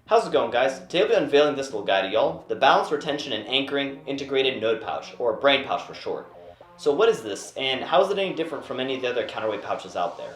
How's it going, guys? Today I'll be unveiling this little guy to y'all, the Balance, Retention, and Anchoring Integrated Node Pouch, or BRAIN pouch for short. So what is this, and how is it any different from any of the other counterweight pouches out there?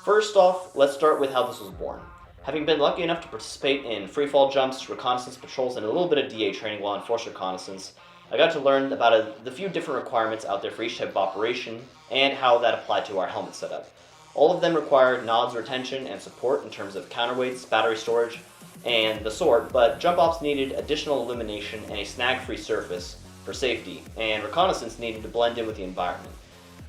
First off, let's start with how this was born. Having been lucky enough to participate in freefall jumps, reconnaissance patrols, and a little bit of DA training while in force reconnaissance, I got to learn about the few different requirements out there for each type of operation, and how that applied to our helmet setup. All of them required nods, retention, and support in terms of counterweights, battery storage, and the sort, but jump ops needed additional illumination and a snag-free surface for safety, and reconnaissance needed to blend in with the environment.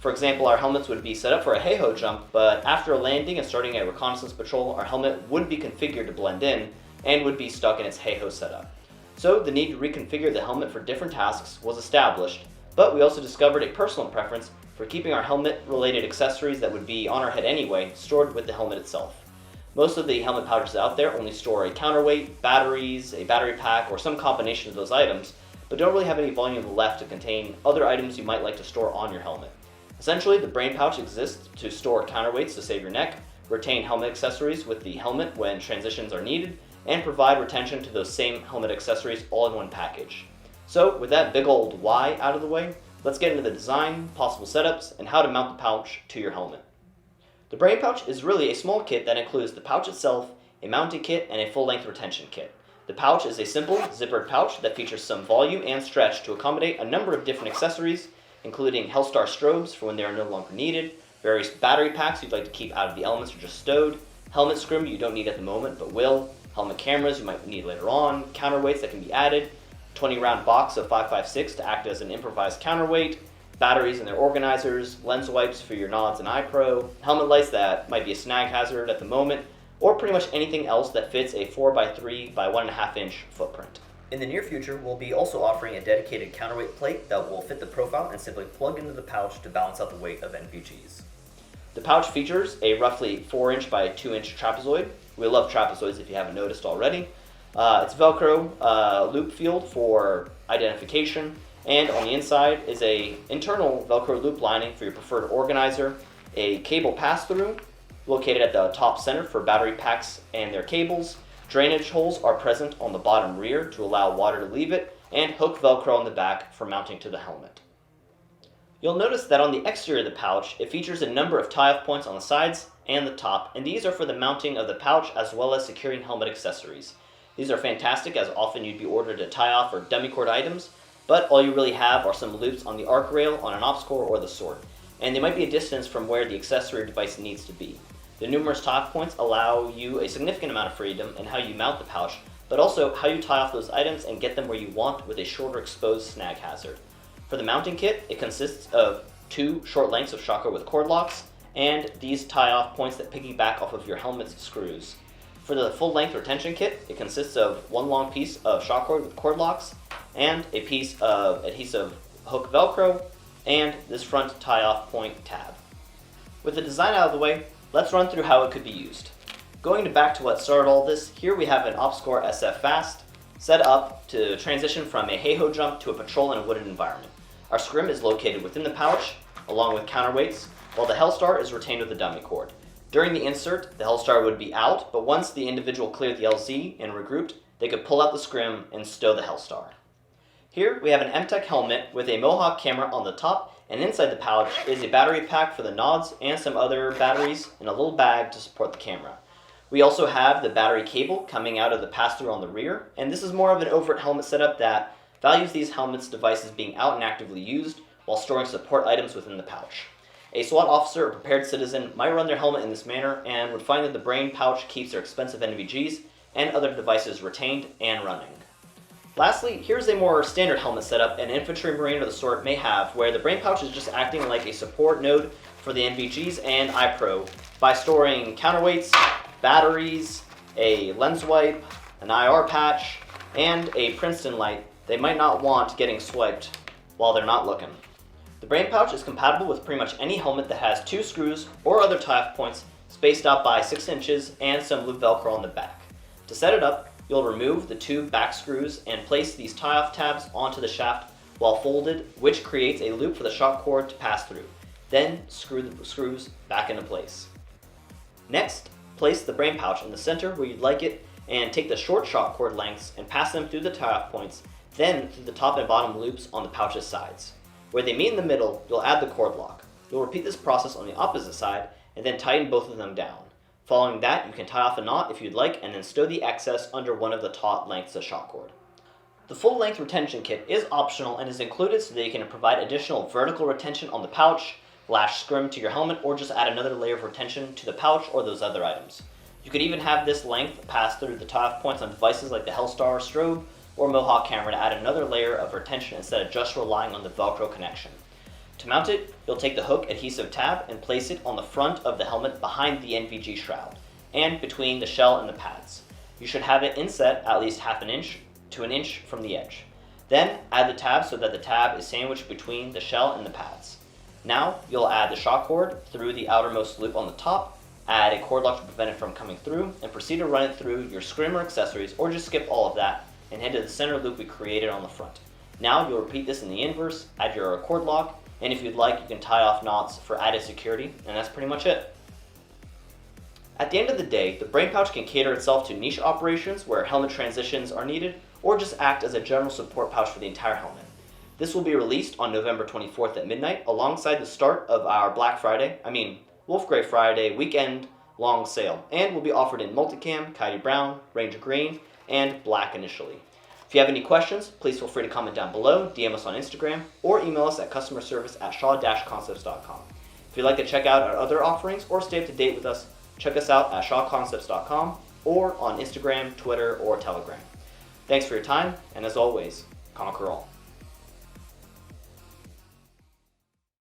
For example, our helmets would be set up for a hey-ho jump, but after a landing and starting a reconnaissance patrol, our helmet wouldn't be configured to blend in and would be stuck in its hey-ho setup. So the need to reconfigure the helmet for different tasks was established, but we also discovered a personal preference for keeping our helmet-related accessories that would be on our head anyway stored with the helmet itself. Most of the helmet pouches out there only store a counterweight, batteries, a battery pack, or some combination of those items, but don't really have any volume left to contain other items you might like to store on your helmet. Essentially, the BRAIN pouch exists to store counterweights to save your neck, retain helmet accessories with the helmet when transitions are needed, and provide retention to those same helmet accessories all in one package. So, with that big old why out of the way, let's get into the design, possible setups, and how to mount the pouch to your helmet. The BRAIN pouch is really a small kit that includes the pouch itself, a mounting kit, and a full-length retention kit. The pouch is a simple, zippered pouch that features some volume and stretch to accommodate a number of different accessories, including Hellstar strobes for when they are no longer needed, various battery packs you'd like to keep out of the elements or just stowed, helmet scrim you don't need at the moment but will, helmet cameras you might need later on, counterweights that can be added, 20-round box of 5.56 to act as an improvised counterweight, batteries and their organizers, lens wipes for your nods and eye pro, helmet lights that might be a snag hazard at the moment, or pretty much anything else that fits a 4x3 by 1.5 inch footprint. In the near future, we'll be also offering a dedicated counterweight plate that will fit the profile and simply plug into the pouch to balance out the weight of NVGs. The pouch features a roughly 4-inch by 2-inch trapezoid. We love trapezoids if you haven't noticed already. It's Velcro loop field for identification, and on the inside is a internal Velcro loop lining for your preferred organizer, a cable pass-through located at the top center for battery packs and their cables. Drainage holes are present on the bottom rear to allow water to leave it, and hook Velcro on the back for mounting to the helmet. You'll notice that on the exterior of the pouch, it features a number of tie-off points on the sides and the top, and these are for the mounting of the pouch as well as securing helmet accessories. These are fantastic as often you'd be ordered to tie off or dummy cord items, but all you really have are some loops on the arc rail on an ops core or the sort, and they might be a distance from where the accessory device needs to be. The numerous tie-off points allow you a significant amount of freedom in how you mount the pouch, but also how you tie off those items and get them where you want with a shorter exposed snag hazard. For the mounting kit, it consists of 2 short lengths of shocker with cord locks, and these tie-off points that piggyback off of your helmet's screws. For the full-length retention kit, it consists of 1 long piece of shock cord with cord locks, and a piece of adhesive hook Velcro, and this front tie-off point tab. With the design out of the way, let's run through how it could be used. Going back to what started all this, here we have an OpsCore SF Fast set up to transition from a hey-ho jump to a patrol in a wooded environment. Our scrim is located within the pouch, along with counterweights, while the Hellstar is retained with a dummy cord. During the insert, the Hellstar would be out, but once the individual cleared the LZ and regrouped, they could pull out the scrim and stow the Hellstar. Here we have an MTech helmet with a Mohawk camera on the top, and inside the pouch is a battery pack for the nods and some other batteries in a little bag to support the camera. We also have the battery cable coming out of the pass-through on the rear, and this is more of an overt helmet setup that values these helmets devices being out and actively used while storing support items within the pouch. A SWAT officer or prepared citizen might run their helmet in this manner and would find that the BRAIN pouch keeps their expensive NVGs and other devices retained and running. Lastly, here's a more standard helmet setup an infantry marine or the sort may have, where the BRAIN pouch is just acting like a support node for the NVGs and iPro by storing counterweights, batteries, a lens wipe, an IR patch, and a Princeton light they might not want getting swiped while they're not looking. The BRAIN pouch is compatible with pretty much any helmet that has 2 screws or other tie-off points spaced out by 6 inches and some loop Velcro on the back. To set it up, you'll remove the 2 back screws and place these tie-off tabs onto the shaft while folded, which creates a loop for the shock cord to pass through. Then screw the screws back into place. Next, place the BRAIN pouch in the center where you'd like it and take the short shock cord lengths and pass them through the tie-off points, then through the top and bottom loops on the pouch's sides. Where they meet in the middle, you'll add the cord lock. You'll repeat this process on the opposite side and then tighten both of them down. Following that, you can tie off a knot if you'd like and then stow the excess under one of the taut lengths of shock cord. The full-length retention kit is optional and is included so that you can provide additional vertical retention on the pouch, lash scrim to your helmet, or just add another layer of retention to the pouch or those other items. You could even have this length pass through the tie-off points on devices like the Hellstar strobe or Mohawk camera to add another layer of retention instead of just relying on the Velcro connection. To mount it, you'll take the hook adhesive tab and place it on the front of the helmet behind the NVG shroud and between the shell and the pads. You should have it inset at least half an inch to an inch from the edge. Then add the tab so that the tab is sandwiched between the shell and the pads. Now you'll add the shock cord through the outermost loop on the top, add a cord lock to prevent it from coming through, and proceed to run it through your scrim or accessories, or just skip all of that and head to the center loop we created on the front. Now you'll repeat this in the inverse, add your cord lock, and if you'd like you can tie off knots for added security, and that's pretty much it. At the end of the day, the Brain Pouch can cater itself to niche operations where helmet transitions are needed, or just act as a general support pouch for the entire helmet. This will be released on November 24th at midnight alongside the start of our Wolf Grey Friday weekend long sale, and will be offered in multicam, Coyote Brown, Ranger Green, and Black initially. If you have any questions, please feel free to comment down below, DM us on Instagram, or email us at customerservice@shaw-concepts.com. If you'd like to check out our other offerings or stay up to date with us, check us out at shawconcepts.com or on Instagram, Twitter, or Telegram. Thanks for your time, and as always, conquer all.